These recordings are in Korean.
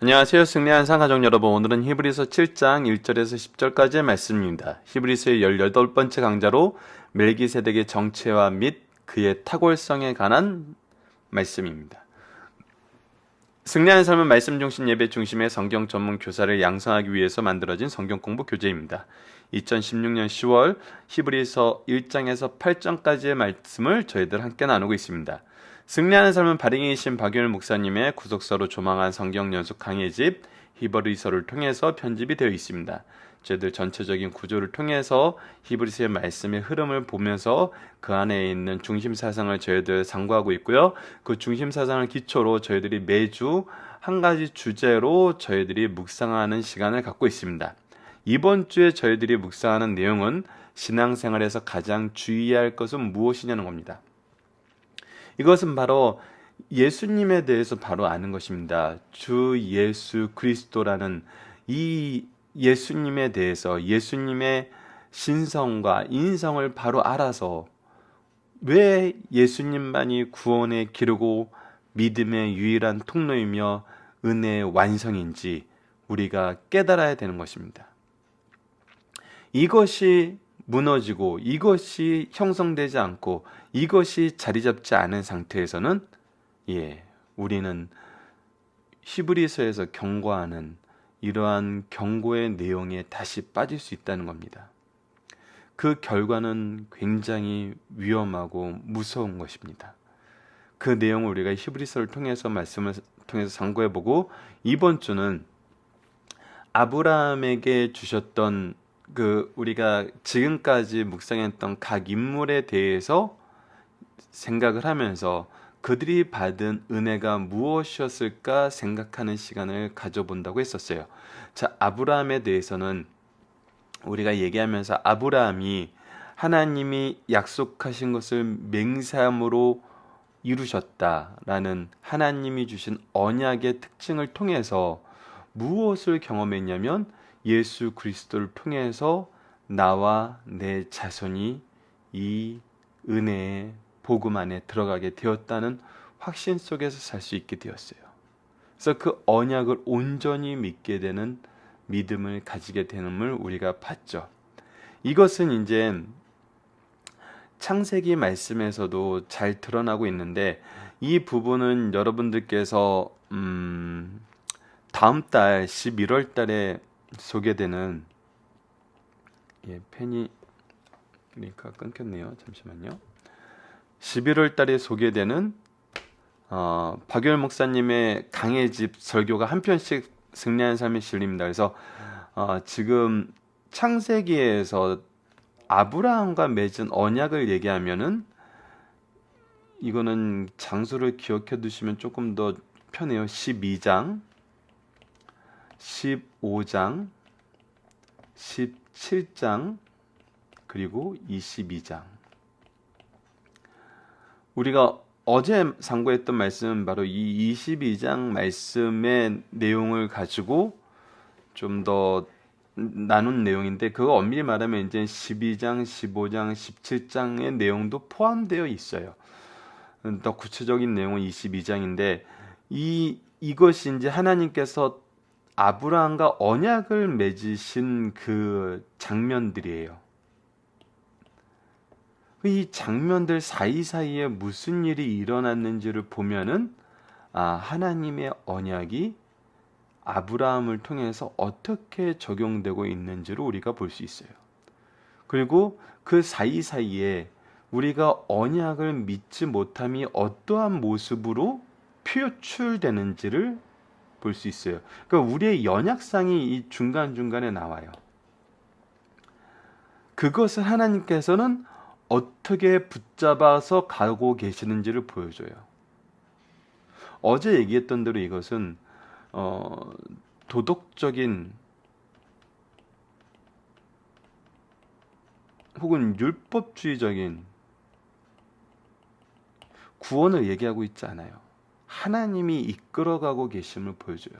안녕하세요. 승리한 상가족 여러분. 오늘은 히브리서 7장 1절에서 10절까지의 말씀입니다. 히브리서의 18번째 강좌로 멜기세덱의 정체와 및 그의 탁월성에 관한 말씀입니다. 승리하는 삶은 말씀 중심 예배 중심의 성경 전문 교사를 양성하기 위해서 만들어진 성경 공부 교재입니다. 2016년 10월 히브리서 1장에서 8장까지의 말씀을 저희들 함께 나누고 있습니다. 승리하는 삶은 발행이신 박윤일 목사님의 구속서로 조망한 성경 연속 강의집 히브리서를 통해서 편집이 되어 있습니다. 저희들 전체적인 구조를 통해서 히브리서의 말씀의 흐름을 보면서 그 안에 있는 중심 사상을 저희들 상고하고 있고요. 그 중심 사상을 기초로 저희들이 매주 한 가지 주제로 저희들이 묵상하는 시간을 갖고 있습니다. 이번 주에 저희들이 묵상하는 내용은 신앙생활에서 가장 주의해야 할 것은 무엇이냐는 겁니다. 이것은 바로 예수님에 대해서 바로 아는 것입니다. 주 예수 그리스도라는 이 예수님에 대해서 예수님의 신성과 인성을 바로 알아서 왜 예수님만이 구원의 기르고 믿음의 유일한 통로이며 은혜의 완성인지 우리가 깨달아야 되는 것입니다. 이것이 무너지고 이것이 형성되지 않고 이것이 자리 잡지 않은 상태에서는 우리는 히브리서에서 경고하는 이러한 경고의 내용에 다시 빠질 수 있다는 겁니다. 그 결과는 굉장히 위험하고 무서운 것입니다. 그 내용을 우리가 히브리서를 통해서 말씀을 통해서 상고해보고, 이번 주는 아브라함에게 주셨던 우리가 지금까지 묵상했던 각 인물에 대해서 생각을 하면서 그들이 받은 은혜가 무엇이었을까 생각하는 시간을 가져본다고 했었어요. 자, 아브라함에 대해서는 우리가 얘기하면서 아브라함이 하나님이 약속하신 것을 맹세함으로 이루셨다라는 하나님이 주신 언약의 특징을 통해서 무엇을 경험했냐면 예수 그리스도를 통해서 나와 내 자손이 이 은혜의 복음 안에 들어가게 되었다는 확신 속에서 살 수 있게 되었어요. 그래서 그 언약을 온전히 믿게 되는 믿음을 가지게 되는을 우리가 봤죠. 이것은 이제 창세기 말씀에서도 잘 드러나고 있는데, 이 부분은 여러분들께서 다음 달 11월 달에 소개되는 펜이 링크가 끊겼네요. 잠시만요. 11월 달에 소개되는 박열 목사님의 강해집 설교가 한 편씩 승리하는 삶에 실립니다. 그래서 지금 창세기에서 아브라함과 맺은 언약을 얘기하면은 이거는 장소를 기억해 두시면 조금 더 편해요. 12장, 15장, 17장, 그리고 22장. 우리가 어제 상고했던 말씀은 바로 이 22장 말씀의 내용을 가지고 좀 더 나눈 내용인데, 그거 엄밀히 말하면 이제 12장, 15장, 17장의 내용도 포함되어 있어요. 더 구체적인 내용은 22장인데 이것이 이제 하나님께서 아브라함과 언약을 맺으신 그 장면들이에요. 이 장면들 사이사이에 무슨 일이 일어났는지를 보면은 하나님의 언약이 아브라함을 통해서 어떻게 적용되고 있는지를 우리가 볼 수 있어요. 그리고 그 사이사이에 우리가 언약을 믿지 못함이 어떠한 모습으로 표출되는지를 볼 수 있어요. 그러니까 우리의 연약상이 이 중간중간에 나와요. 그것을 하나님께서는 어떻게 붙잡아서 가고 계시는지를 보여줘요. 어제 얘기했던 대로 이것은 도덕적인 혹은 율법주의적인 구원을 얘기하고 있지 않아요. 하나님이 이끌어가고 계심을 보여줘요.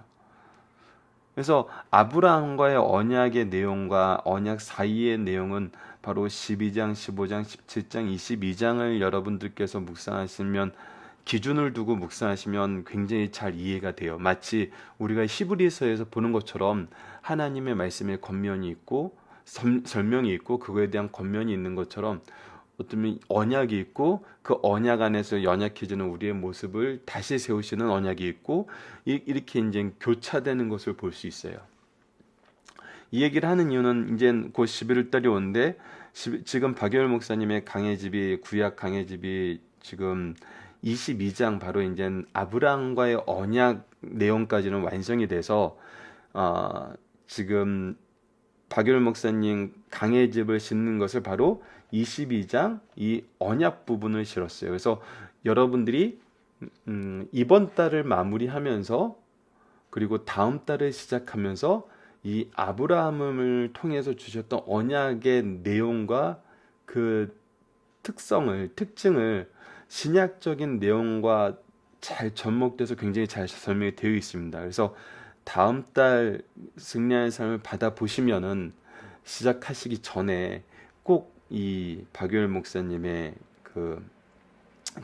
그래서 아브라함과의 언약의 내용과 언약 사이의 내용은 바로 12장, 15장, 17장, 22장을 여러분들께서 묵상하시면 기준을 두고 묵상하시면 굉장히 잘 이해가 돼요. 마치 우리가 히브리서에서 보는 것처럼 하나님의 말씀에 권면이 있고 설명이 있고 그거에 대한 권면이 있는 것처럼 어쩌면 언약이 있고 그 언약 안에서 연약해지는 우리의 모습을 다시 세우시는 언약이 있고 이렇게 이제 교차되는 것을 볼 수 있어요. 이 얘기를 하는 이유는 이제 곧 11월 달이 오는데 지금 박여율 목사님의 강해집이 구약 강해집이 지금 22장 바로 이제 아브라함과의 언약 내용까지는 완성이 돼서 지금 박여율 목사님 강해집을 싣는 것을 바로 22장 이 언약 부분을 실었어요. 그래서 여러분들이 이번 달을 마무리하면서 그리고 다음 달을 시작하면서 이 아브라함을 통해서 주셨던 언약의 내용과 그 특징을 신약적인 내용과 잘 접목돼서 굉장히 잘 설명이 되어 있습니다. 그래서 다음 달 승리하는 삶을 받아보시면은 시작하시기 전에 꼭 이 박유열 목사님의 그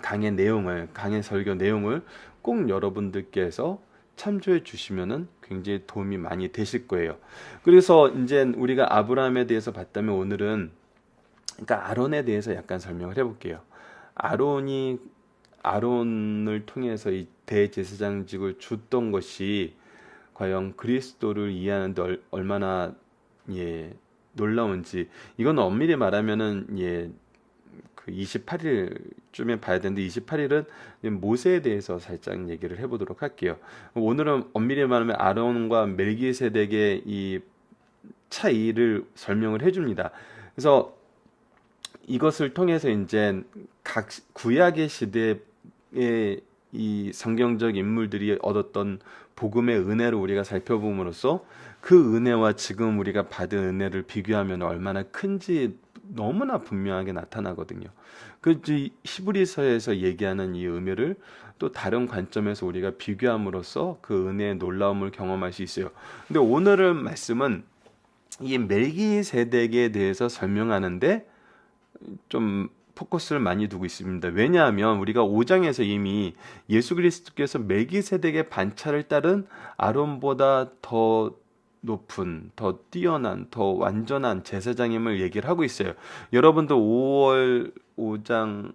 강의 설교 내용을 꼭 여러분들께서 참조해 주시면은 굉장히 도움이 많이 되실 거예요. 그래서 이제 우리가 아브라함에 대해서 봤다면 오늘은 그러니까 아론에 대해서 약간 설명을 해볼게요. 아론을 통해서 이 대제사장직을 줬던 것이 과연 그리스도를 이해하는데 얼마나 놀라운지 이건 엄밀히 말하면은 그 28일쯤에 봐야 되는데 28일은 모세에 대해서 살짝 얘기를 해보도록 할게요. 오늘은 엄밀히 말하면 아론과 멜기세덱의 이 차이를 설명을 해줍니다. 그래서 이것을 통해서 이제 각 구약의 시대의 이 성경적 인물들이 얻었던 복음의 은혜를 우리가 살펴봄으로써 그 은혜와 지금 우리가 받은 은혜를 비교하면 얼마나 큰지 너무나 분명하게 나타나거든요. 그 히브리서에서 얘기하는 이 의미를 또 다른 관점에서 우리가 비교함으로써 그 은혜의 놀라움을 경험할 수 있어요. 근데 오늘의 말씀은 이 멜기세덱에 대해서 설명하는데 좀 포커스를 많이 두고 있습니다. 왜냐하면 우리가 5장에서 이미 예수 그리스도께서 멜기세덱의 반차를 따른 아론보다 더 높은, 더 뛰어난, 더 완전한 제사장임을 얘기를 하고 있어요. 여러분도 5장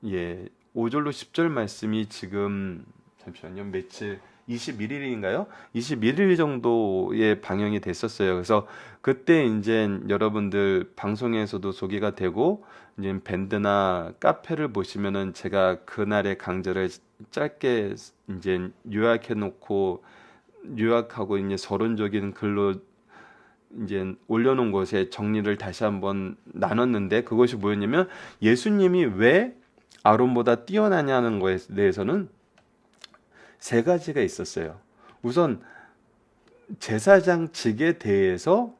5절로 10절 말씀이 지금 잠시만요. 며칠 21일인가요? 21일 정도에 방영이 됐었어요. 그래서 그때 이제 여러분들 방송에서도 소개가 되고 이제 밴드나 카페를 보시면은 제가 그날의 강좌를 짧게 이제 요약하고 이제 서론적인 글로 이제 올려놓은 것에 정리를 다시 한번 나눴는데 그것이 뭐였냐면 예수님이 왜 아론보다 뛰어나냐는 것에 대해서는 세 가지가 있었어요. 우선 제사장직에 대해서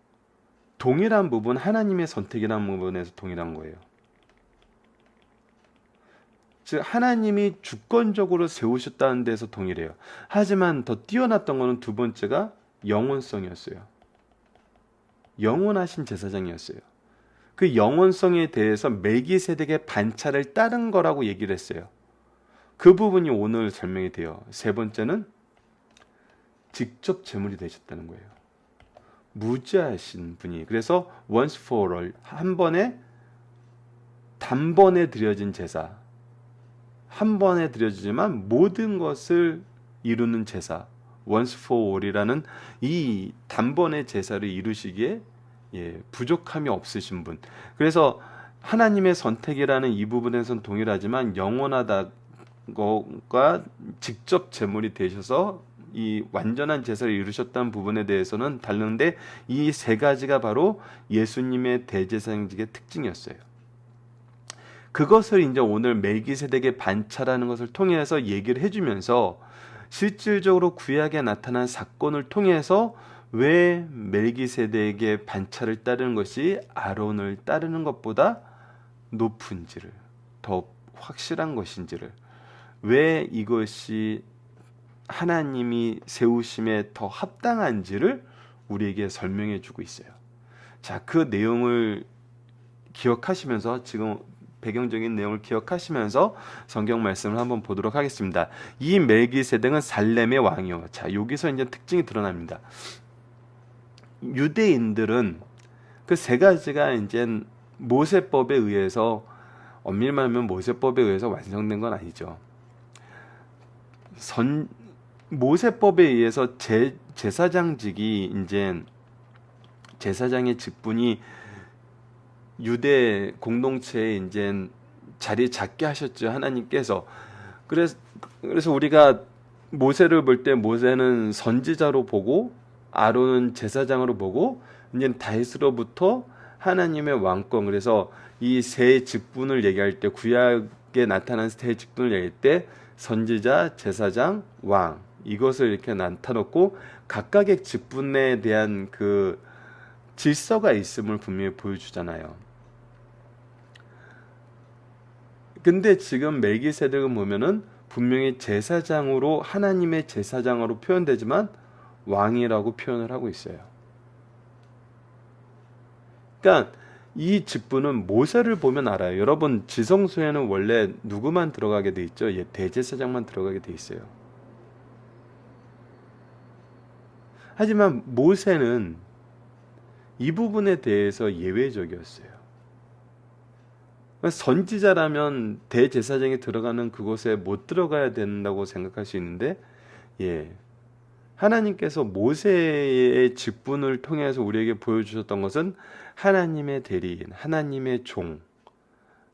동일한 부분, 하나님의 선택이라는 부분에서 동일한 거예요. 즉 하나님이 주권적으로 세우셨다는 데서 동일해요. 하지만 더 뛰어났던 것은 두 번째가 영원성이었어요. 영원하신 제사장이었어요. 그 영원성에 대해서 멜기세덱의 반차를 따른 거라고 얘기를 했어요. 그 부분이 오늘 설명이 돼요. 세 번째는 직접 제물이 되셨다는 거예요. 무죄하신 분이. 그래서 once for all, 한 번에 단번에 드려진 제사, 한 번에 드려지지만 모든 것을 이루는 제사, once for all이라는 이 단번의 제사를 이루시기에 부족함이 없으신 분. 그래서 하나님의 선택이라는 이 부분에선 동일하지만 영원하다 것과 직접 제물이 되셔서 이 완전한 제사를 이루셨다는 부분에 대해서는 다른데 이 세 가지가 바로 예수님의 대제사장직의 특징이었어요. 그것을 이제 오늘 멜기세덱의 반차라는 것을 통해서 얘기를 해주면서 실질적으로 구약에 나타난 사건을 통해서 왜 멜기세덱의 반차를 따르는 것이 아론을 따르는 것보다 높은지를, 더 확실한 것인지를, 왜 이것이 하나님이 세우심에 더 합당한지를 우리에게 설명해 주고 있어요. 자, 그 내용을 기억하시면서 지금 배경적인 내용을 기억하시면서 성경 말씀을 한번 보도록 하겠습니다. 이 멜기세덱은 살렘의 왕이요. 자, 여기서 이제 특징이 드러납니다. 유대인들은 그 세 가지가 이제 모세법에 의해서, 엄밀히 말하면 모세법에 의해서 완성된 건 아니죠. 모세법에 의해서 제사장직이 이제 제사장의 직분이 유대 공동체에 이제 자리 잡게 하셨죠, 하나님께서. 그래서 우리가 모세를 볼 때 모세는 선지자로 보고 아론은 제사장으로 보고 이제 다윗으로부터 하나님의 왕권, 그래서 이 세 직분을 얘기할 때, 구약에 나타난 세 직분을 얘기할 때 선지자, 제사장, 왕, 이것을 이렇게 나타놓고 각각의 직분에 대한 그 질서가 있음을 분명히 보여주잖아요. 근데 지금 멜기세덱은 보면은 분명히 제사장으로, 하나님의 제사장으로 표현되지만 왕이라고 표현을 하고 있어요. 그러니까 이 직분은 모세를 보면 알아요. 여러분, 지성소에는 원래 누구만 들어가게 돼 있죠? 대제사장만 들어가게 돼 있어요. 하지만 모세는 이 부분에 대해서 예외적이었어요. 선지자라면 대제사장이 들어가는 그곳에 못 들어가야 된다고 생각할 수 있는데, 하나님께서 모세의 직분을 통해서 우리에게 보여주셨던 것은 하나님의 대리인, 하나님의 종,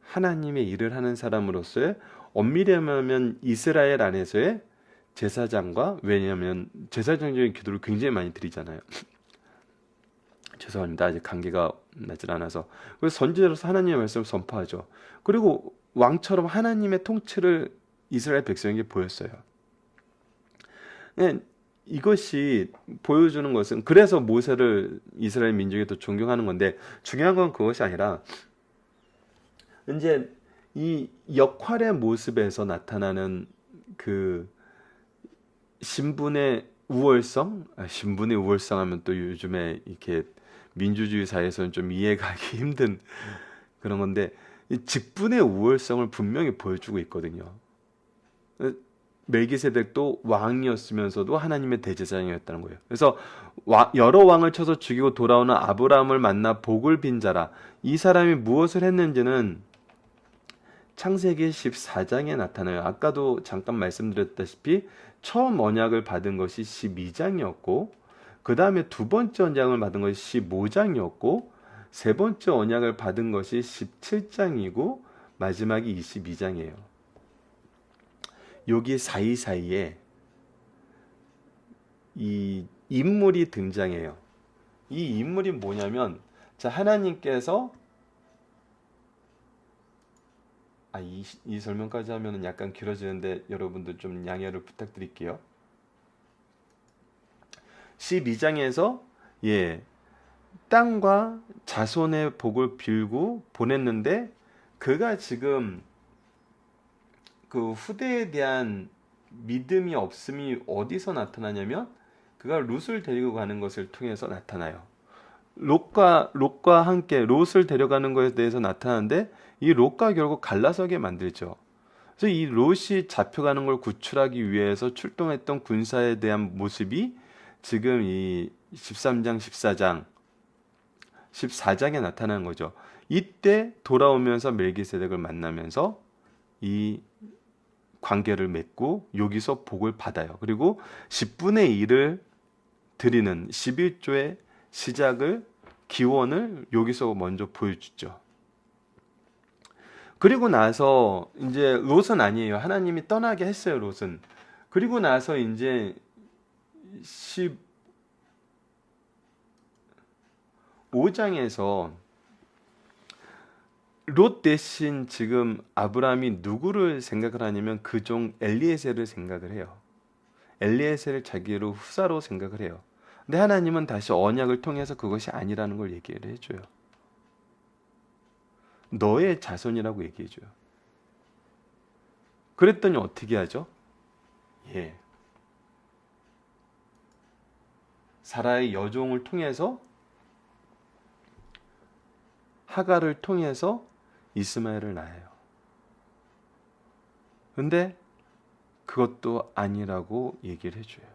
하나님의 일을 하는 사람으로서의, 엄밀히 말하면 이스라엘 안에서의 제사장과, 왜냐하면 제사장적인 기도를 굉장히 많이 드리잖아요. 죄송합니다. 아직 감기가 나질 않아서. 그래서 선지자로서 하나님의 말씀을 선포하죠. 그리고 왕처럼 하나님의 통치를 이스라엘 백성에게 보였어요. 이것이 보여주는 것은, 그래서 모세를 이스라엘 민족이 더 존경하는 건데, 중요한 건 그것이 아니라 이제 이 역할의 모습에서 나타나는 그 신분의 우월성, 신분의 우월성 하면 또 요즘에 이렇게 민주주의 사회에서는 좀 이해가기 힘든 그런 건데, 이 직분의 우월성을 분명히 보여주고 있거든요. 멜기세덱도 왕이었으면서도 하나님의 대제사장이었다는 거예요. 그래서 여러 왕을 쳐서 죽이고 돌아오는 아브라함을 만나 복을 빈 자라. 이 사람이 무엇을 했는지는 창세기 14장에 나타나요. 아까도 잠깐 말씀드렸다시피 처음 언약을 받은 것이 12장이었고, 그 다음에 두 번째 언약을 받은 것이 15장이었고, 세 번째 언약을 받은 것이 17장이고, 마지막이 22장이에요. 여기 사이사이에 이 인물이 등장해요. 이 인물이 뭐냐면, 자, 하나님께서 이 설명까지 하면 약간 길어지는데 여러분들 좀 양해를 부탁드릴게요. 12장에서 땅과 자손의 복을 빌고 보냈는데, 그가 지금 그 후대에 대한 믿음이 없음이 어디서 나타나냐면, 그가 롯을 데리고 가는 것을 통해서 나타나요. 롯과 함께 롯을 데려가는 것에 대해서 나타나는데, 이 롯과 결국 갈라서게 만들죠. 그래서 이 롯이 잡혀가는 걸 구출하기 위해서 출동했던 군사에 대한 모습이 지금 이 13장, 14장, 14장에 나타나는 거죠. 이때 돌아오면서 멜기세덱을 만나면서 이 관계를 맺고 여기서 복을 받아요. 그리고 10분의 1을 드리는 11조의 시작을, 기원을 여기서 먼저 보여주죠. 그리고 나서 이제 롯은 아니에요. 하나님이 떠나게 했어요, 롯은. 그리고 나서 이제 15장에서 롯 대신 지금 아브라함이 누구를 생각을 하냐면 그 종 엘리에셀을 생각을 해요. 엘리에셀을 자기로 후사로 생각을 해요. 근데 하나님은 다시 언약을 통해서 그것이 아니라는 걸 얘기를 해줘요. 너의 자손이라고 얘기해줘요. 그랬더니 어떻게 하죠? 사라의 여종을 통해서, 하갈을 통해서 이스마엘을 낳아요. 근데 그것도 아니라고 얘기를 해줘요.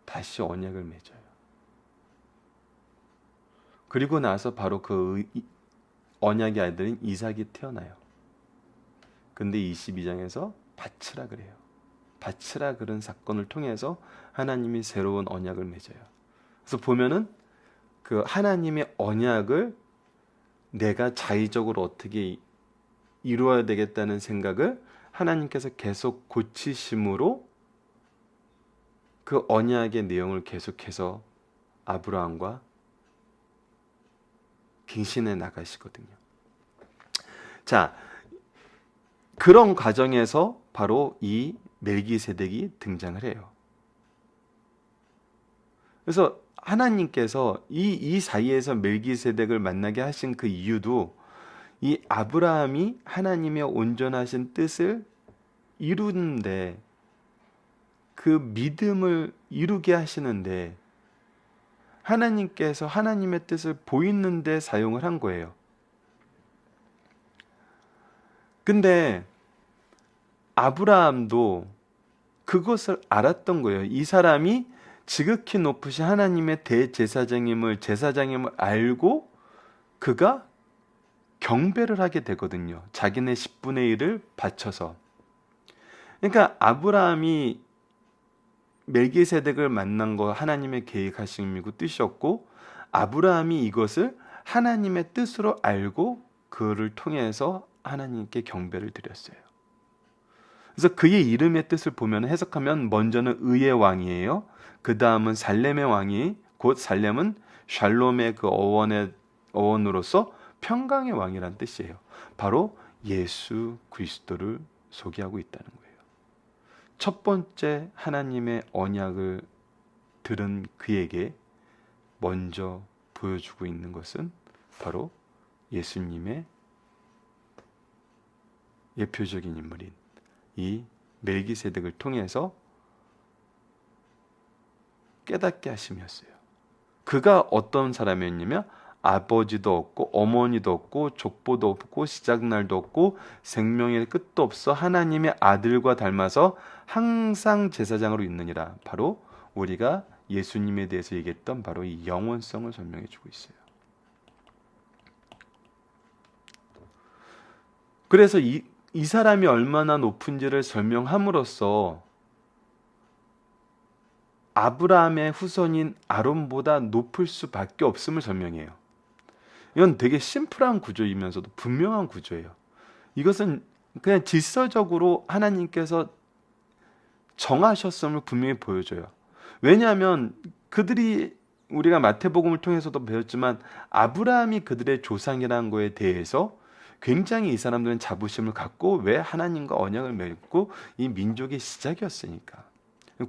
다시 언약을 맺어요. 그리고 나서 바로 그 언약의 아들인 이삭이 태어나요. 근데 22장에서 바치라 그래요. 바치라 그런 사건을 통해서 하나님이 새로운 언약을 맺어요. 그래서 보면은 그 하나님의 언약을 내가 자의적으로 어떻게 이루어야 되겠다는 생각을 하나님께서 계속 고치심으로 그 언약의 내용을 계속해서 아브라함과 갱신해 나가시거든요. 자, 그런 과정에서 바로 이 멜기세덱이 등장을 해요. 그래서 하나님께서 이 사이에서 멜기세덱을 만나게 하신 그 이유도 이 아브라함이 하나님의 온전하신 뜻을 이루는데 그 믿음을 이루게 하시는데 하나님께서 하나님의 뜻을 보이는데 사용을 한 거예요. 근데 아브라함도 그것을 알았던 거예요. 이 사람이 지극히 높으신 하나님의 대제사장임을 알고 그가 경배를 하게 되거든요. 자기네 10분의 1을 바쳐서. 그러니까 아브라함이 멜기세덱을 만난 거 하나님의 계획하심이고 뜻이었고, 아브라함이 이것을 하나님의 뜻으로 알고 그를 통해서 하나님께 경배를 드렸어요. 그래서 그의 이름의 뜻을 보면 해석하면 먼저는 의의 왕이에요. 그 다음은 살렘의 왕이, 곧 살렘은 샬롬의 그 어원으로서 평강의 왕이란 뜻이에요. 바로 예수 그리스도를 소개하고 있다는 거예요. 첫 번째 하나님의 언약을 들은 그에게 먼저 보여주고 있는 것은 바로 예수님의 예표적인 인물인 이 멜기세덱을 통해서 깨닫게 하심이었어요. 그가 어떤 사람이었냐면 아버지도 없고 어머니도 없고 족보도 없고 시작날도 없고 생명의 끝도 없어 하나님의 아들과 닮아서 항상 제사장으로 있느니라. 바로 우리가 예수님에 대해서 얘기했던 바로 이 영원성을 설명해 주고 있어요. 그래서 이 사람이 얼마나 높은지를 설명함으로써 아브라함의 후손인 아론보다 높을 수밖에 없음을 설명해요. 이건 되게 심플한 구조이면서도 분명한 구조예요. 이것은 그냥 질서적으로 하나님께서 정하셨음을 분명히 보여줘요. 왜냐하면 그들이 우리가 마태복음을 통해서도 배웠지만 아브라함이 그들의 조상이라는 거에 대해서 굉장히 이 사람들은 자부심을 갖고 왜 하나님과 언약을 맺고 이 민족의 시작이었으니까.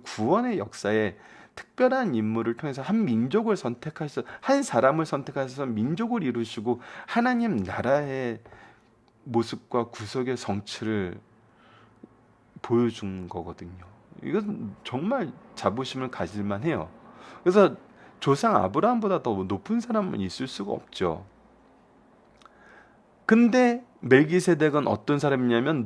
구원의 역사에 특별한 인물을 통해서 한 민족을 선택하셔서 한 사람을 선택하셔서 민족을 이루시고 하나님 나라의 모습과 구속의 성취를 보여준 거거든요. 이건 정말 자부심을 가질만 해요. 그래서 조상 아브라함보다 더 높은 사람은 있을 수가 없죠. 근데 멜기세덱은 어떤 사람이냐면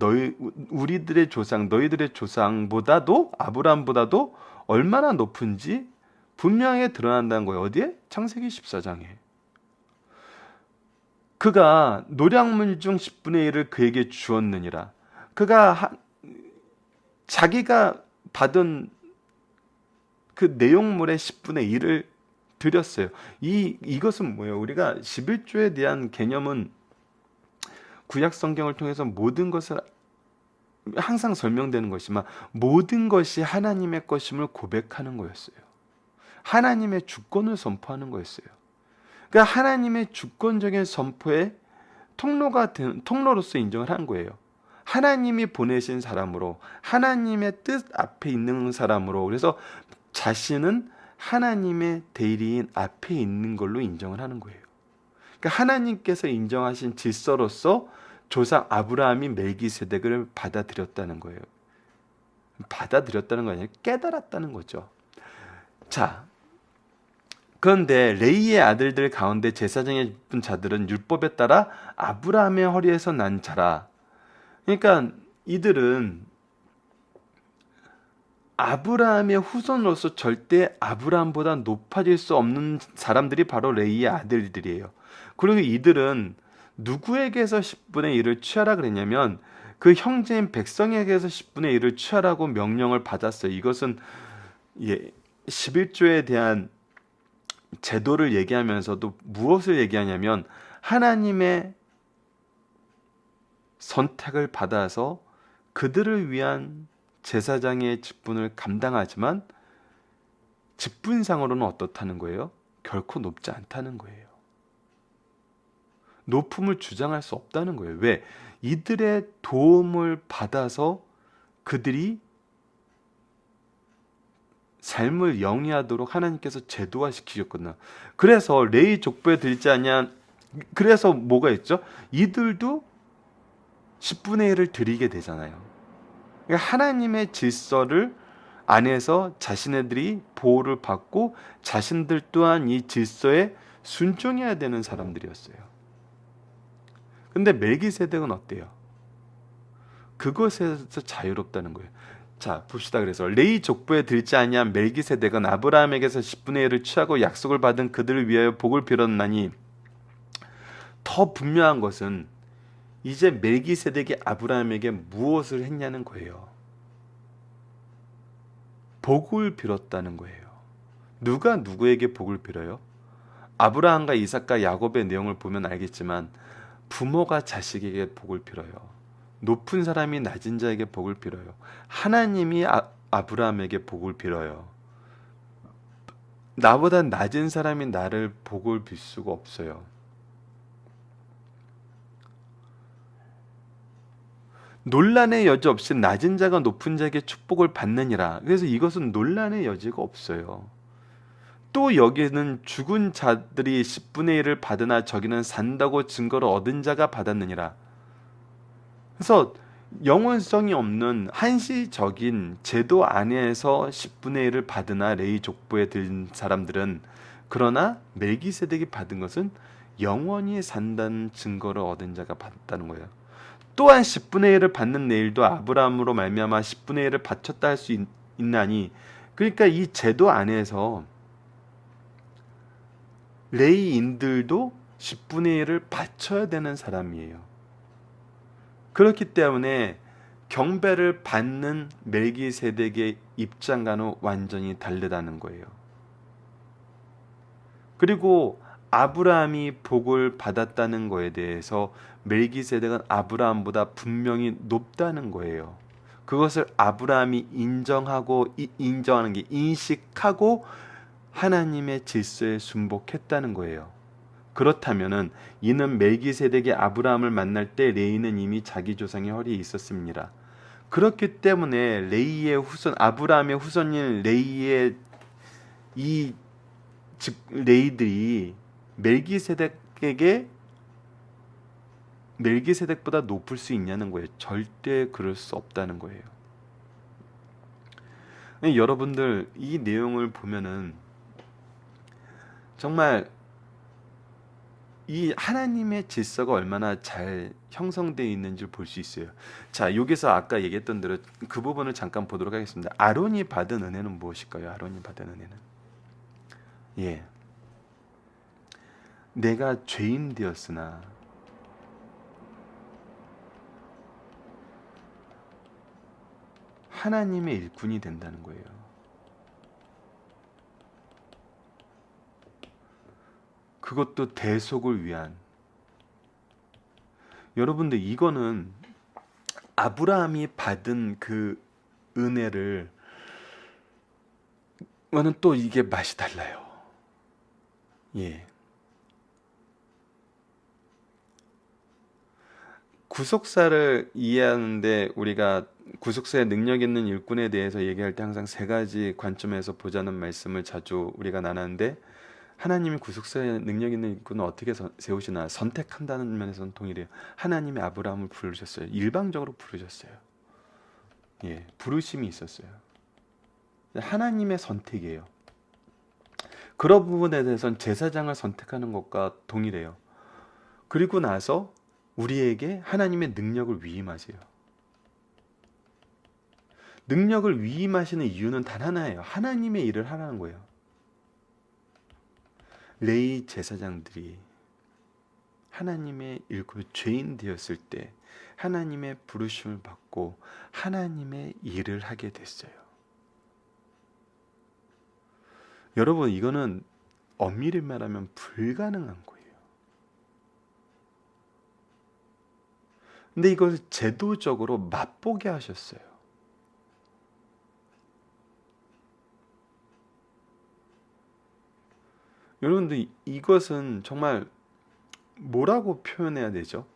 우리들의 조상, 너희들의 조상보다도 아브라함보다도 얼마나 높은지 분명하게 드러난다는 거예요. 어디에? 창세기 14장에. 그가 노량물 중 10분의 1을 그에게 주었느니라. 그가 자기가 받은 그 내용물의 10분의 1을 드렸어요. 이것은 뭐예요? 우리가 11조에 대한 개념은 구약 성경을 통해서 모든 것을 항상 설명되는 것이지만 모든 것이 하나님의 것임을 고백하는 거였어요. 하나님의 주권을 선포하는 거였어요. 그러니까 하나님의 주권적인 선포의 통로로서 인정을 한 거예요. 하나님이 보내신 사람으로, 하나님의 뜻 앞에 있는 사람으로, 그래서 자신은 하나님의 대리인 앞에 있는 걸로 인정을 하는 거예요. 그러니까 하나님께서 인정하신 질서로서 조상 아브라함이 멜기세덱을 받아들였다는 거예요. 받아들였다는 거 아니라 깨달았다는 거죠. 자, 그런데 레이의 아들들 가운데 제사장에 있던 자들은 율법에 따라 아브라함의 허리에서 난 자라. 그러니까 이들은 아브라함의 후손으로서 절대 아브라함보다 높아질 수 없는 사람들이 바로 레이의 아들들이에요. 그리고 이들은 누구에게서 10분의 1을 취하라 그랬냐면 그 형제인 백성에게서 10분의 1을 취하라고 명령을 받았어요. 이것은 11조에 대한 제도를 얘기하면서도 무엇을 얘기하냐면 하나님의 선택을 받아서 그들을 위한 제사장의 직분을 감당하지만 직분상으로는 어떻다는 거예요? 결코 높지 않다는 거예요. 높음을 주장할 수 없다는 거예요. 왜? 이들의 도움을 받아서 그들이 삶을 영위하도록 하나님께서 제도화시키셨거든요. 그래서 레위 족보에 들지 않냐. 그래서 뭐가 있죠? 이들도 10분의 1을 드리게 되잖아요. 그러니까 하나님의 질서를 안에서 자신들이 보호를 받고 자신들 또한 이 질서에 순종해야 되는 사람들이었어요. 근데 멜기세덱은 어때요? 그것에서 자유롭다는 거예요. 자, 봅시다. 그래서 레위 족보에 들지 아니한 멜기세덱은 아브라함에게서 10분의 1을 취하고 약속을 받은 그들을 위하여 복을 빌었나니, 더 분명한 것은 이제 멜기세덱이 아브라함에게 무엇을 했냐는 거예요. 복을 빌었다는 거예요. 누가 누구에게 복을 빌어요? 아브라함과 이삭과 야곱의 내용을 보면 알겠지만 부모가 자식에게 복을 빌어요. 높은 사람이 낮은 자에게 복을 빌어요. 하나님이 아브라함에게 복을 빌어요. 나보다 낮은 사람이 나를 복을 빌 수가 없어요. 논란의 여지 없이 낮은 자가 높은 자에게 축복을 받느니라. 그래서 이것은 논란의 여지가 없어요. 또 여기는 죽은 자들이 10분의 1을 받으나 저기는 산다고 증거를 얻은 자가 받았느니라. 그래서 영원성이 없는 한시적인 제도 안에서 10분의 1을 받으나 레위 족보에 든 사람들은, 그러나 멜기세덱이 받은 것은 영원히 산다는 증거를 얻은 자가 받았다는 거예요. 또한 10분의 1을 받는 내일도 아브라함으로 말미암아 10분의 1을 바쳤다 할 수 있나니, 그러니까 이 제도 안에서 레위인들도 10분의 1을 바쳐야 되는 사람이에요. 그렇기 때문에 경배를 받는 멜기세덱의 입장과는 완전히 다르다는 거예요. 그리고 아브라함이 복을 받았다는 거에 대해서 멜기세덱은 아브라함보다 분명히 높다는 거예요. 그것을 아브라함이 인정하는 게 인식하고 하나님의 질서에 순복했다는 거예요. 그렇다면은 이는 멜기세덱이 아브라함을 만날 때 레이는 이미 자기 조상의 허리에 있었습니다. 그렇기 때문에 레이의 후손, 아브라함의 후손인 레이의 레이들이 멜기세덱보다 높을 수 있냐는 거예요. 절대 그럴 수 없다는 거예요. 여러분들 이 내용을 보면은 정말 이 하나님의 질서가 얼마나 잘 형성되어 있는지 볼 수 있어요. 자, 여기서 아까 얘기했던 대로 그 부분을 잠깐 보도록 하겠습니다. 아론이 받은 은혜는 무엇일까요? 아론이 받은 은혜는, 내가 죄인 되었으나 하나님의 일꾼이 된다는 거예요. 그것도 대속을 위한. 여러분들 이거는 아브라함이 받은 그 은혜를 와는 또 이게 맛이 달라요. 구속사를 이해하는데 우리가 구속사의 능력 있는 일꾼에 대해서 얘기할 때 항상 세 가지 관점에서 보자는 말씀을 자주 우리가 나누는데, 하나님이 구속사의 능력 있는 일꾼을 어떻게 세우시나? 선택한다는 면에서는 동일해요. 하나님이 아브라함을 부르셨어요. 일방적으로 부르셨어요. 부르심이 있었어요. 하나님의 선택이에요. 그런 부분에 대해서는 제사장을 선택하는 것과 동일해요. 그리고 나서 우리에게 하나님의 능력을 위임하세요. 능력을 위임하시는 이유는 단 하나예요. 하나님의 일을 하라는 거예요. 레위 제사장들이 하나님의 일꾼 죄인 되었을 때 하나님의 부르심을 받고 하나님의 일을 하게 됐어요. 여러분, 이거는 엄밀히 말하면 불가능한 거예요. 근데 이걸 제도적으로 맛보게 하셨어요. 여러분들, 이것은 정말 뭐라고 표현해야 되죠?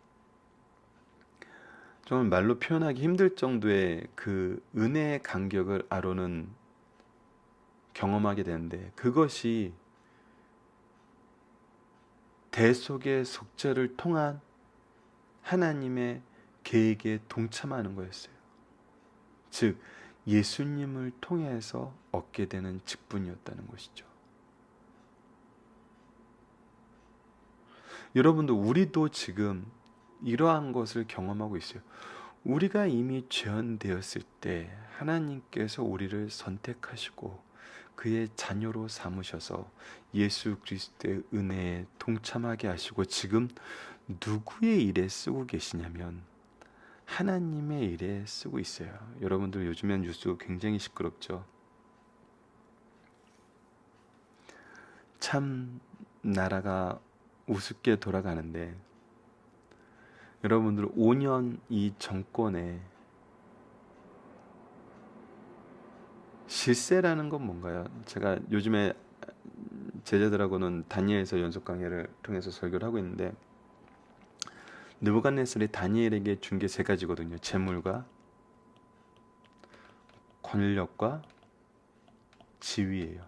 정말 말로 표현하기 힘들 정도의 그 은혜의 간격을 아론은 경험하게 되는데, 그것이 대속의 속죄를 통한 하나님의 계획에 동참하는 거였어요. 즉 예수님을 통해서 얻게 되는 직분이었다는 것이죠. 여러분들, 우리도 지금 이러한 것을 경험하고 있어요. 우리가 이미 죄인되었을 때 하나님께서 우리를 선택하시고 그의 자녀로 삼으셔서 예수 그리스도의 은혜에 동참하게 하시고 지금 누구의 일에 쓰고 계시냐면 하나님의 일에 쓰고 있어요. 여러분들, 요즘엔 뉴스 굉장히 시끄럽죠. 참 나라가 우습게 돌아가는데, 여러분들 5년 이 정권에 실세라는 건 뭔가요? 제가 요즘에 제자들하고는 다니엘서 연속 강의를 통해서 설교를 하고 있는데, 느부갓네살이 다니엘에게 준 게 세 가지거든요. 재물과 권력과 지위예요.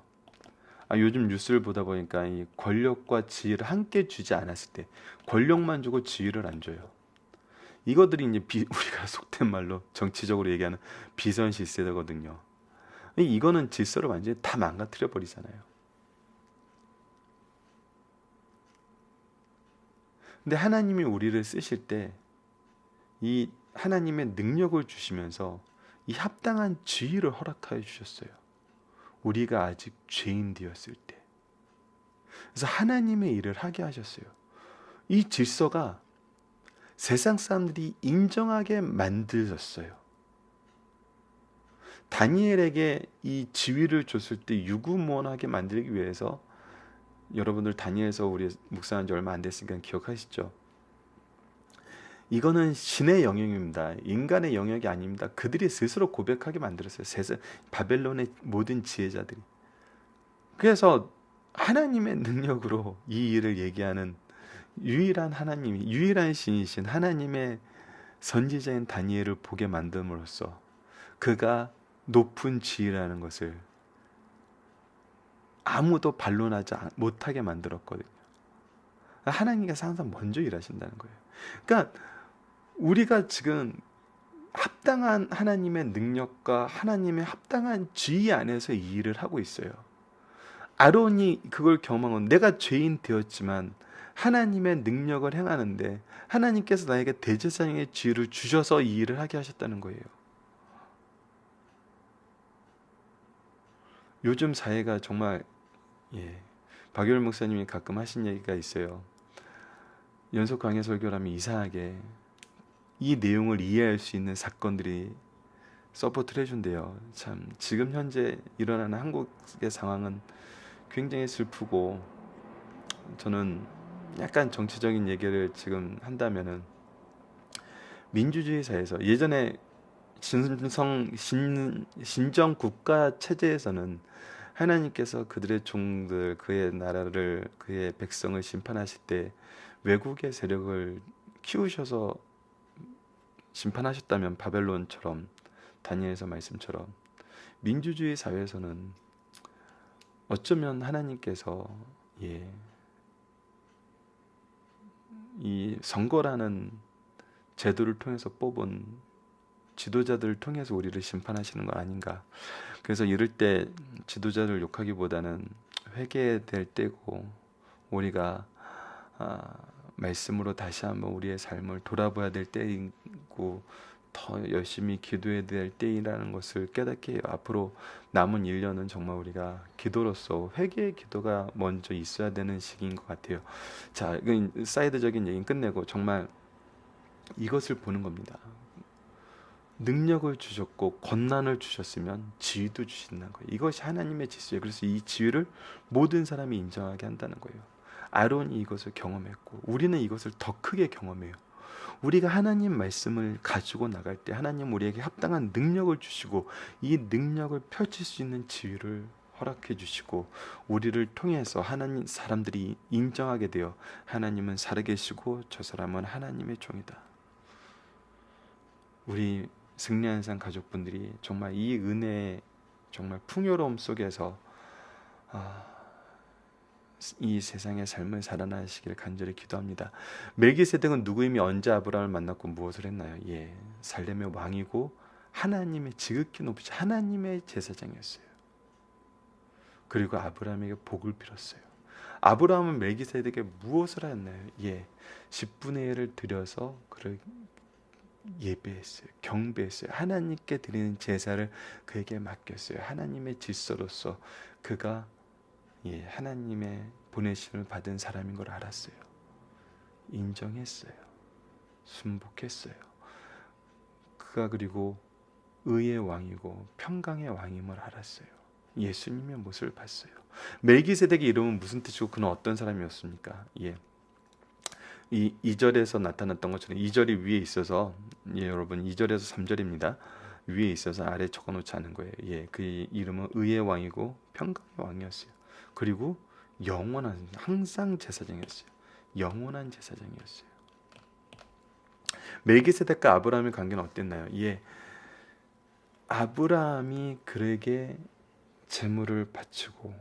요즘 뉴스를 보다 보니까 이 권력과 지위를 함께 주지 않았을 때, 권력만 주고 지위를 안 줘요. 이것들이 이제 우리가 속된 말로 정치적으로 얘기하는 비선 실세거든요. 이거는 질서를 완전히 다 망가뜨려 버리잖아요. 근데 하나님이 우리를 쓰실 때 이 하나님의 능력을 주시면서 이 합당한 지위를 허락하여 주셨어요. 우리가 아직 죄인 되었을 때. 그래서 하나님의 일을 하게 하셨어요. 이 질서가 세상 사람들이 인정하게 만들었어요. 다니엘에게 이 지위를 줬을 때 유구무원하게 만들기 위해서, 여러분들 다니엘서 우리 묵상한 지 얼마 안 됐으니까 기억하시죠? 이거는 신의 영역입니다. 인간의 영역이 아닙니다. 그들이 스스로 고백하게 만들었어요. 바벨론의 모든 지혜자들이. 그래서 하나님의 능력으로 이 일을 얘기하는 유일한 하나님이, 유일한 신이신 하나님의 선지자인 다니엘을 보게 만듦으로써 그가 높은 지위라는 것을 아무도 반론하지 못하게 만들었거든요. 하나님께서 항상 먼저 일하신다는 거예요. 그러니까 우리가 지금 합당한 하나님의 능력과 하나님의 합당한 지위 안에서 이 일을 하고 있어요. 아론이 그걸 경험한 건, 내가 죄인 되었지만 하나님의 능력을 행하는데 하나님께서 나에게 대제사장의 지위를 주셔서 이 일을 하게 하셨다는 거예요. 요즘 사회가 정말, 박열 목사님이 가끔 하신 얘기가 있어요. 연속 강해 설교를 하면 이상하게 이 내용을 이해할 수 있는 사건들이 서포트를 해준대요. 참, 지금 현재 일어나는 한국의 상황은 굉장히 슬프고, 저는 약간 정치적인 얘기를 지금 한다면은, 민주주의 사회에서 예전에 신정 국가 체제에서는 하나님께서 그들의 종들, 그의 나라를, 그의 백성을 심판하실 때 외국의 세력을 키우셔서 심판하셨다면, 바벨론처럼, 다니엘서 말씀처럼, 민주주의 사회에서는 어쩌면 하나님께서 이 선거라는 제도를 통해서 뽑은 지도자들을 통해서 우리를 심판하시는 거 아닌가. 그래서 이럴 때 지도자를 욕하기보다는 회개될 때고 우리가 말씀으로 다시 한번 우리의 삶을 돌아봐야 될 때이고 더 열심히 기도해야 될 때이라는 것을 깨닫게 해요. 앞으로 남은 1년은 정말 우리가 기도로서 회개의 기도가 먼저 있어야 되는 시기인 것 같아요. 자, 이건 사이드적인 얘기는 끝내고 정말 이것을 보는 겁니다. 능력을 주셨고 권한을 주셨으면 지위도 주신다는 거예요. 이것이 하나님의 질서예요. 그래서 이 지위를 모든 사람이 인정하게 한다는 거예요. 아론이 이것을 경험했고 우리는 이것을 더 크게 경험해요. 우리가 하나님 말씀을 가지고 나갈 때 하나님 우리에게 합당한 능력을 주시고 이 능력을 펼칠 수 있는 지위를 허락해 주시고 우리를 통해서 하나님 사람들이 인정하게 되어 하나님은 살아계시고 저 사람은 하나님의 종이다. 우리 승리한산 가족분들이 정말 이 은혜의 정말 풍요로움 속에서 이 세상의 삶을 살아나시길 간절히 기도합니다. 멜기세덱은 누구이며 언제 아브라함을 만났고 무엇을 했나요? 살렘의 왕이고 하나님의 지극히 높으신 하나님의 제사장이었어요. 그리고 아브라함에게 복을 빌었어요. 아브라함은 멜기세덱에게 무엇을 했나요? 10분의 1을 드려서 그를 예배했어요. 경배했어요. 하나님께 드리는 제사를 그에게 맡겼어요. 하나님의 질서로서 그가 하나님의 보내심을 받은 사람인 걸 알았어요. 인정했어요. 순복했어요. 그가 그리고 의의 왕이고 평강의 왕임을 알았어요. 예수님의 모습을 봤어요. 멜기세덱의 이름은 무슨 뜻이고 그는 어떤 사람이었습니까? 이 2절에서 나타났던 것처럼 2절이 위에 있어서 여러분 2절에서 3절입니다. 위에 있어서 아래 적어놓지 않은 거예요. 그 이름은 의의 왕이고 평강의 왕이었어요. 그리고 영원한 항상 제사장이었어요. 영원한 제사장이었어요. 멜기세덱과 아브라함의 관계는 어땠나요? 아브라함이 그에게 제물을 바치고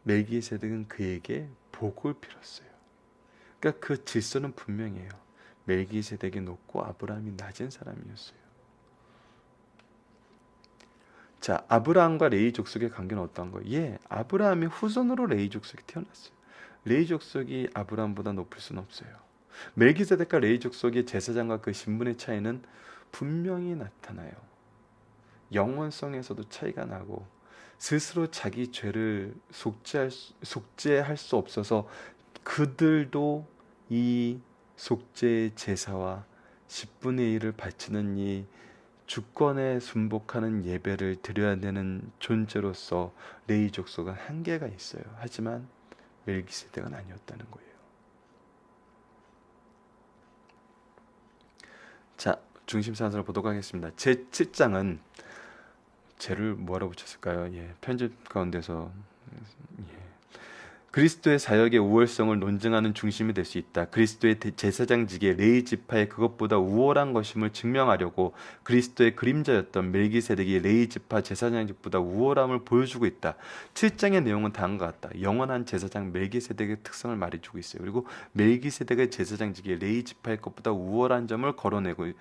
멜기세덱은 그에게 복을 빌었어요. 그러니까 그 질서는 분명해요. 멜기세덱이 높고 아브라함이 낮은 사람이었어요. 자, 아브라함과 레위 족속의 관계는 어떤 거예요? 아브라함의 후손으로 레위 족속이 태어났어요. 레위 족속이 아브라함보다 높을 수는 없어요. 멜기세덱과 레위 족속의 제사장과 그 신분의 차이는 분명히 나타나요. 영원성에서도 차이가 나고 스스로 자기 죄를 속죄할 수 없어서 그들도 이 속죄의 제사와 10분의 1을 바치는 이 주권에 순복하는 예배를 드려야 되는 존재로서 레위 족속은 한계가 있어요. 하지만 멜기세덱은 아니었다는 거예요. 자, 중심사안을 보도록 하겠습니다. 제 7장은 죄를 뭐하러 붙였을까요? 편집 가운데서 그리스도의 사역의 우월성을 논증하는 중심이 될 수 있다. 그리스도의 제사장직의 레위 지파의 그것보다 우월한 것임을 증명하려고 그리스도의 그림자였던 멜기세덱이 레위 지파 제사장직보다 우월함을 보여주고 있다. 7장의 내용은 다음과 같다. 영원한 제사장 멜기세덱의 특성을 말해주고 있어요. 그리고 멜기세덱의 제사장직이 레위 지파의 것보다 우월한 점을 거론하고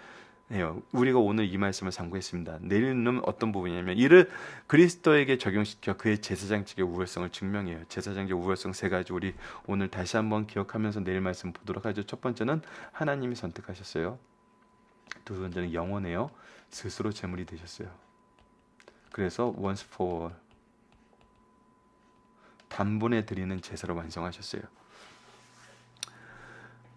해요. 우리가 오늘 이 말씀을 상고했습니다. 내일은 어떤 부분이냐면 이를 그리스도에게 적용시켜 그의 제사장직의 우월성을 증명해요. 제사장직의 우월성 3가지 우리 오늘 다시 한번 기억하면서 내일 말씀 보도록 하죠. 첫 번째는 하나님이 선택하셨어요. 두 번째는 영원해요. 스스로 제물이 되셨어요. 그래서 once for all 단번에 드리는 제사를 완성하셨어요.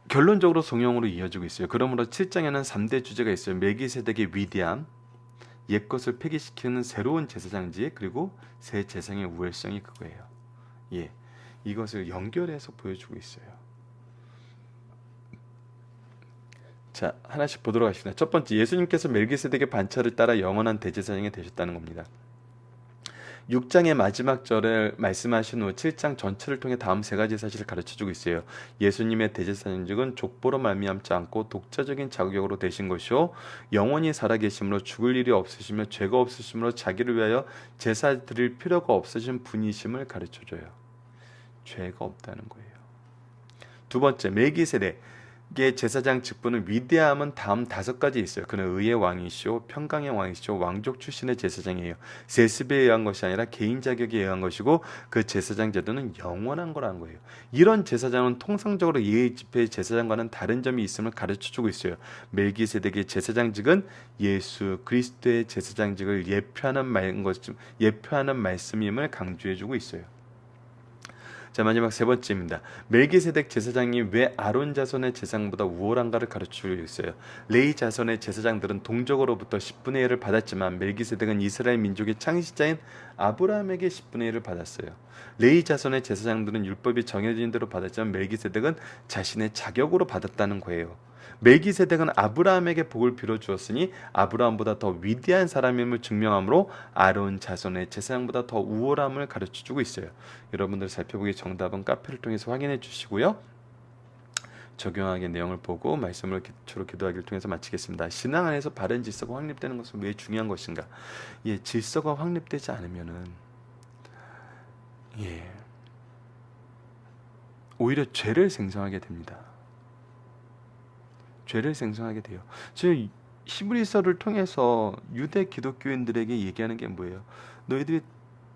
결론적으로 성령으로 이어지고 있어요. 그러므로 7장에는 3대 주제가 있어요. 멜기세덱의 위대함, 옛것을 폐기시키는 새로운 제사장직, 그리고 새 제사장의 우월성이 그거예요. 이것을 연결해서 보여주고 있어요. 자, 하나씩 보도록 하겠습니다. 첫 번째, 예수님께서 멜기세덱의 반차를 따라 영원한 대제사장이 되셨다는 겁니다. 6장의 마지막 절을 말씀하신 후 7장 전체를 통해 다음 3가지 사실을 가르쳐주고 있어요. 예수님의 대제사장직은 족보로 말미암지 않고 독자적인 자격으로 되신 것이요 영원히 살아계심으로 죽을 일이 없으시며 죄가 없으심으로 자기를 위하여 제사 드릴 필요가 없으신 분이심을 가르쳐줘요. 죄가 없다는 거예요. 두 번째, 멜기세덱. 제사장 직분은 위대함은 다음 5가지 있어요. 그는 의의 왕이시오, 평강의 왕이시오, 왕족 출신의 제사장이에요. 세습에 의한 것이 아니라 개인 자격에 의한 것이고 그 제사장 제도는 영원한 거라는 거예요. 이런 제사장은 통상적으로 예의 집회의 제사장과는 다른 점이 있음을 가르쳐주고 있어요. 멜기세덱의 제사장직은 예수 그리스도의 제사장직을 예표하는 말씀임을 강조해주고 있어요. 자, 마지막 3번째입니다. 멜기세덱 제사장이 왜 아론 자손의 제사장보다 우월한가를 가르치고 있어요. 레위 자손의 제사장들은 동족으로부터 10분의 1을 받았지만 멜기세덱은 이스라엘 민족의 창시자인 아브라함에게 10분의 1을 받았어요. 레위 자손의 제사장들은 율법이 정해진 대로 받았지만 멜기세덱은 자신의 자격으로 받았다는 거예요. 멜기세덱은 아브라함에게 복을 빌어주었으니 아브라함보다 더 위대한 사람임을 증명하므로 아론 자손의 제사장보다 더 우월함을 가르쳐주고 있어요. 여러분들 살펴보기 정답은 카페를 통해서 확인해 주시고요. 적용하게 내용을 보고 말씀을 기초로 기도하기를 통해서 마치겠습니다. 신앙 안에서 바른 질서가 확립되는 것은 왜 중요한 것인가? 질서가 확립되지 않으면은 오히려 죄를 생성하게 됩니다. 죄를 생성하게 돼요. 지금 히브리서를 통해서 유대 기독교인들에게 얘기하는 게 뭐예요? 너희들이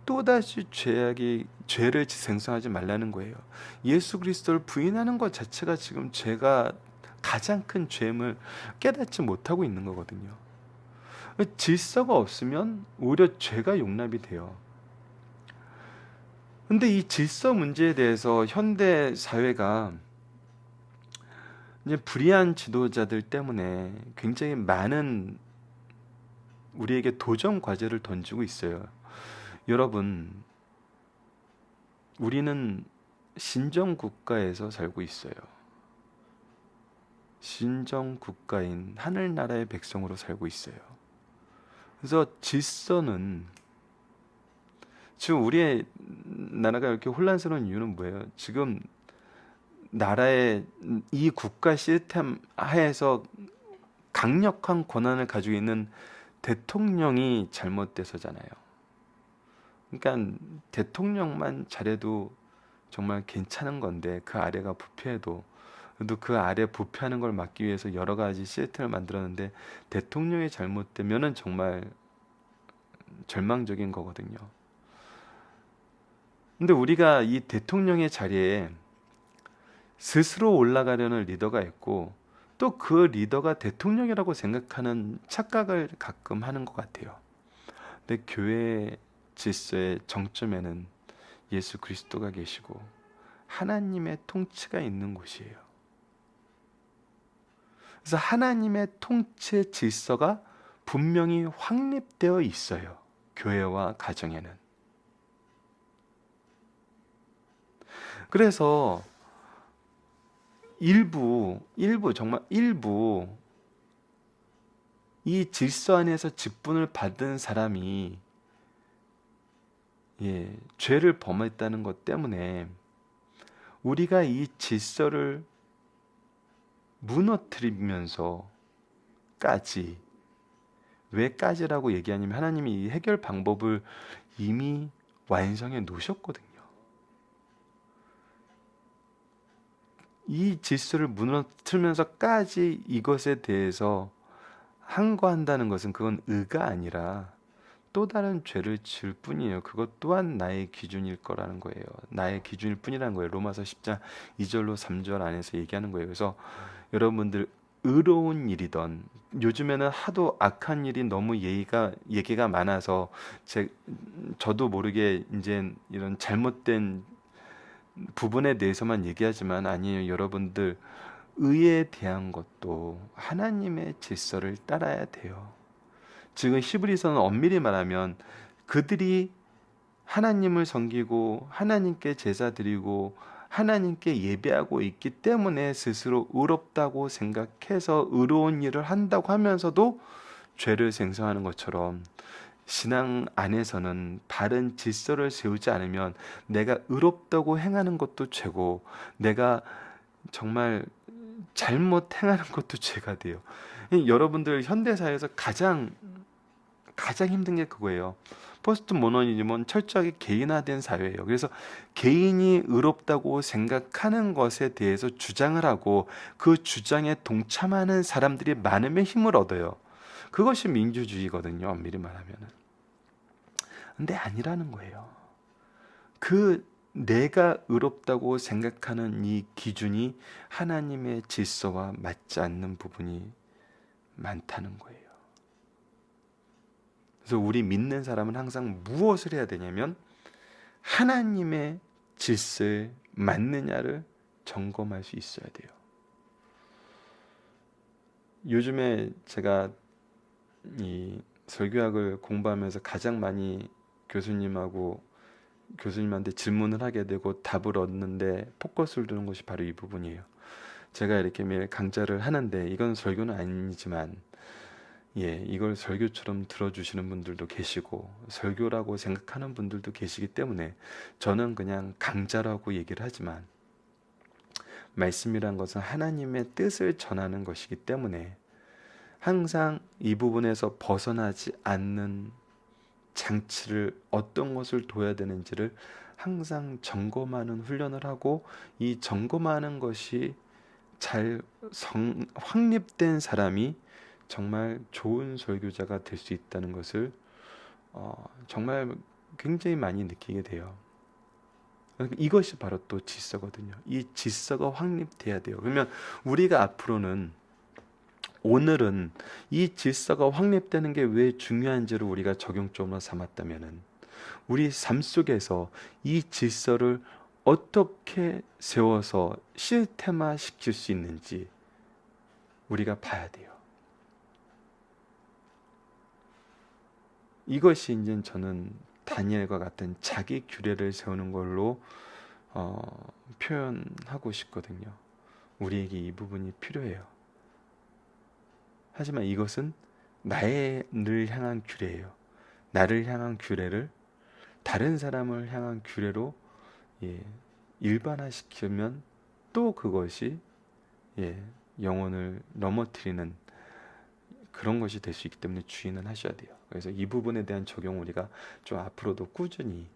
또다시 죄를 생성하지 말라는 거예요. 예수 그리스도를 부인하는 것 자체가 지금 죄가 가장 큰 죄임을 깨닫지 못하고 있는 거거든요. 질서가 없으면 오히려 죄가 용납이 돼요. 근데 이 질서 문제에 대해서 현대 사회가 이제 불의한 지도자들 때문에 굉장히 많은 우리에게 도전 과제를 던지고 있어요. 여러분, 우리는 신정 국가에서 살고 있어요. 신정 국가인 하늘나라의 백성으로 살고 있어요. 그래서 질서는 지금 우리의 나라가 이렇게 혼란스러운 이유는 뭐예요? 지금 나라의 이 국가 시스템 하에서 강력한 권한을 가지고 있는 대통령이 잘못돼서잖아요. 그러니까 대통령만 잘해도 정말 괜찮은 건데 그 아래가 부패해도 그래도 그 아래 부패하는 걸 막기 위해서 여러 가지 시스템을 만들었는데 대통령이 잘못되면은 정말 절망적인 거거든요. 근데 우리가 이 대통령의 자리에 스스로 올라가려는 리더가 있고 또 그 리더가 대통령이라고 생각하는 착각을 가끔 하는 것 같아요. 근데 교회 질서의 정점에는 예수 그리스도가 계시고 하나님의 통치가 있는 곳이에요. 그래서 하나님의 통치 질서가 분명히 확립되어 있어요. 교회와 가정에는. 그래서 정말 일부 이 질서 안에서 직분을 받은 사람이 죄를 범했다는 것 때문에 우리가 이 질서를 무너뜨리면서까지, 왜까지라고 얘기하냐면 하나님이 이 해결 방법을 이미 완성해 놓으셨거든요. 이 질서를 무너뜨리면서까지 이것에 대해서 항거한다는 것은 그건 의가 아니라 또 다른 죄를 지을 뿐이에요. 그것 또한 나의 기준일 거라는 거예요. 나의 기준일 뿐이라는 거예요. 로마서 10장 2절로 3절 안에서 얘기하는 거예요. 그래서 여러분들 의로운 일이던 요즘에는 하도 악한 일이 너무 얘기가 많아서 저도 모르게 이제 이런 잘못된 부분에 대해서만 얘기하지만 아니에요. 여러분들 의에 대한 것도 하나님의 질서를 따라야 돼요. 지금 히브리서는 엄밀히 말하면 그들이 하나님을 섬기고 하나님께 제사 드리고 하나님께 예배하고 있기 때문에 스스로 의롭다고 생각해서 의로운 일을 한다고 하면서도 죄를 생성하는 것처럼 신앙 안에서는 바른 질서를 세우지 않으면 내가 의롭다고 행하는 것도 죄고 내가 정말 잘못 행하는 것도 죄가 돼요. 여러분들 현대사회에서 가장 힘든 게 그거예요. 포스트 모더니즘은 철저하게 개인화된 사회예요. 그래서 개인이 의롭다고 생각하는 것에 대해서 주장을 하고 그 주장에 동참하는 사람들이 많으면 힘을 얻어요. 그것이 민주주의거든요. 엄밀히 말하면은. 근데 아니라는 거예요. 그 내가 의롭다고 생각하는 이 기준이 하나님의 질서와 맞지 않는 부분이 많다는 거예요. 그래서 우리 믿는 사람은 항상 무엇을 해야 되냐면 하나님의 질서에 맞느냐를 점검할 수 있어야 돼요. 요즘에 제가 이 설교학을 공부하면서 가장 많이 교수님한테 질문을 하게 되고 답을 얻는데 포커스를 두는 것이 바로 이 부분이에요. 제가 이렇게 매일 강좌를 하는데 이건 설교는 아니지만 이걸 설교처럼 들어주시는 분들도 계시고 설교라고 생각하는 분들도 계시기 때문에 저는 그냥 강좌라고 얘기를 하지만 말씀이란 것은 하나님의 뜻을 전하는 것이기 때문에 항상 이 부분에서 벗어나지 않는 장치를 어떤 것을 둬야 되는지를 항상 점검하는 훈련을 하고 이 점검하는 것이 잘 확립된 사람이 정말 좋은 설교자가 될 수 있다는 것을 정말 굉장히 많이 느끼게 돼요. 이것이 바로 또 질서거든요. 이 질서가 확립돼야 돼요. 그러면 우리가 앞으로는 오늘은 이 질서가 확립되는 게 왜 중요한지를 우리가 적용점으로 삼았다면은 우리 삶 속에서 이 질서를 어떻게 세워서 시스템화 시킬 수 있는지 우리가 봐야 돼요. 이것이 이제 저는 다니엘과 같은 자기 규례를 세우는 걸로 표현하고 싶거든요. 우리에게 이 부분이 필요해요. 하지만 이것은 나를 향한 규례예요. 나를 향한 규례를 다른 사람을 향한 규례로 일반화시키면 또 그것이 영혼을 넘어뜨리는 그런 것이 될 수 있기 때문에 주의는 하셔야 돼요. 그래서 이 부분에 대한 적용 우리가 좀 앞으로도 꾸준히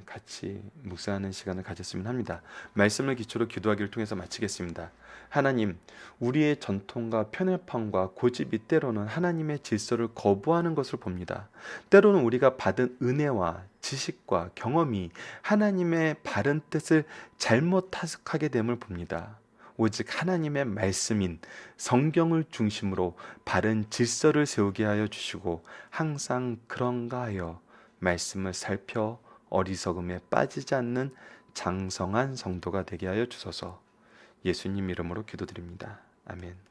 같이 묵상하는 시간을 가졌으면 합니다. 말씀을 기초로 기도하기를 통해서 마치겠습니다. 하나님, 우리의 전통과 편협함과 고집이 때로는 하나님의 질서를 거부하는 것을 봅니다. 때로는 우리가 받은 은혜와 지식과 경험이 하나님의 바른 뜻을 잘못 해석하게 됨을 봅니다. 오직 하나님의 말씀인 성경을 중심으로 바른 질서를 세우게 하여 주시고 항상 그런가 하여 말씀을 살펴 어리석음에 빠지지 않는 장성한 성도가 되게 하여 주소서. 예수님 이름으로 기도드립니다. 아멘.